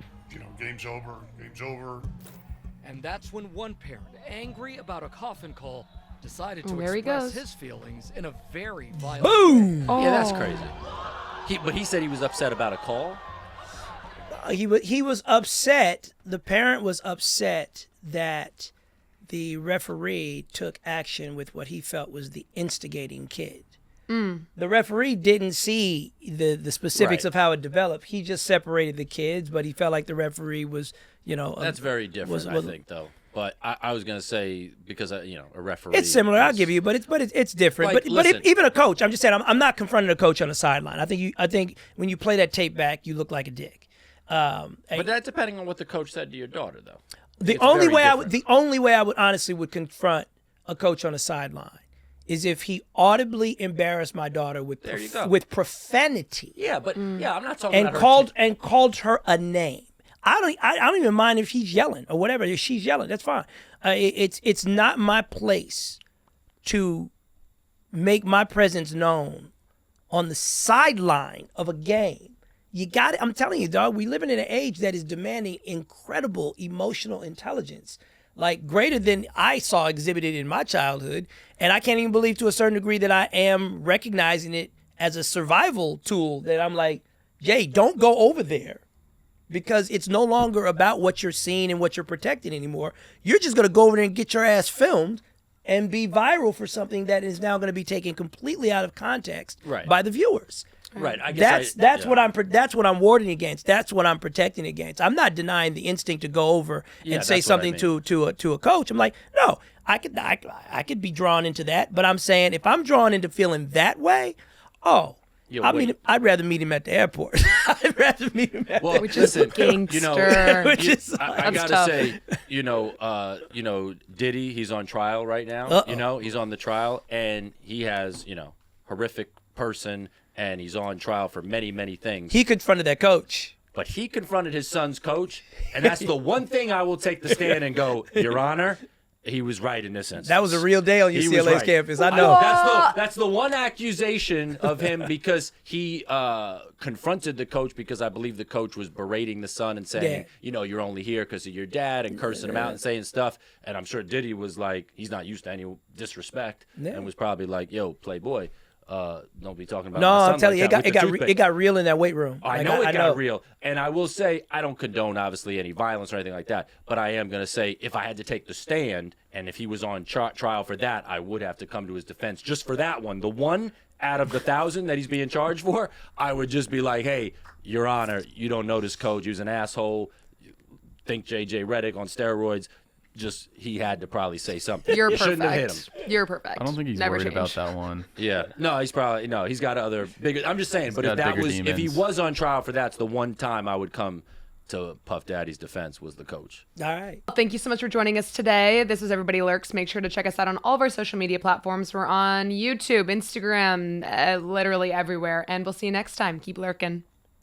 game's over, game's over. And that's when one parent, angry about a coffin call, decided to there he express goes. his feelings in a very violent Boom! way. Yeah, that's crazy. But he said he was upset about a call. He was upset. The parent was upset that the referee took action with what he felt was the instigating kid. The referee didn't see the specifics Right. of how it developed. He just separated the kids, but he felt like the referee was, That's very different, I think, though. But I was gonna say because a referee. It's similar. I'll is- give you, but it's different. Like, but listen. even a coach, I'm just saying, I'm not confronting a coach on the sideline. I think when you play that tape back, you look like a dick. But that's depending on what the coach said to your daughter, though. The It's only very way I would honestly would confront a coach on the sideline is if he audibly embarrassed my daughter with There you go. with profanity Yeah, but yeah, I'm not talking and about her. called her a name. I don't even mind if he's yelling or whatever. If she's yelling, that's fine. It's not my place to make my presence known on the sideline of a game. You got it. I'm telling you, dog, we living in an age that is demanding incredible emotional intelligence, like greater than I saw exhibited in my childhood. And I can't even believe to a certain degree that I am recognizing it as a survival tool, that I'm like, Jay, don't go over there, because it's no longer about what you're seeing and what you're protecting anymore. You're just going to go over there and get your ass filmed and be viral for something that is now going to be taken completely out of context Right. by the viewers. Right. I guess That's what I'm warding against. That's what I'm protecting against. I'm not denying the instinct to go over Yeah, and say that's what I something mean. to a coach. I'm like, no, I could be drawn into that, but I'm saying if I'm drawn into feeling that way, I'd rather meet him at the airport. I'd rather meet him at Well, Which is listen, gangster. Which is I That's gotta tough. say, Diddy, he's on trial right now. Uh-oh. He's on the trial, and he has, horrific person, and he's on trial for many, many things. he confronted that coach. But he confronted his son's coach, and that's the one thing I will take the stand and go, Your Honor, he was right in this instance. That was a real day on He was UCLA's right. campus. I know. That's the one accusation of him, because he confronted the coach because I believe the coach was berating the son and saying, you're only here because of your dad, and cursing him out and saying stuff. And I'm sure Diddy was like, he's not used to any disrespect, and was probably like, yo, playboy, don't be talking about No, my son I'm telling you, like that with the it toothpick. got real in that weight room. I Like, know it got know. real. And I will say, I don't condone, obviously, any violence or anything like that. But I am going to say, if I had to take the stand, and if he was on trial for that, I would have to come to his defense just for that one. The one out of the 1,000 that he's being charged for, I would just be like, hey, Your Honor, you don't know this coach. He was an asshole. Think J.J. Redick on steroids. Just, he had to probably say something. You're You shouldn't have hit perfect. him. You're perfect. I don't think he's Never worried about change. that one. Yeah, no, he's got other bigger. I'm just saying, but if got that bigger was, if he demons. was on trial for that's the one time I would come to Puff Daddy's defense was the coach. All right. Thank you so much for joining us today. This is Everybody Lurks. Make sure to check us out on all of our social media platforms. We're on YouTube, Instagram, literally everywhere. And we'll see you next time. Keep lurking.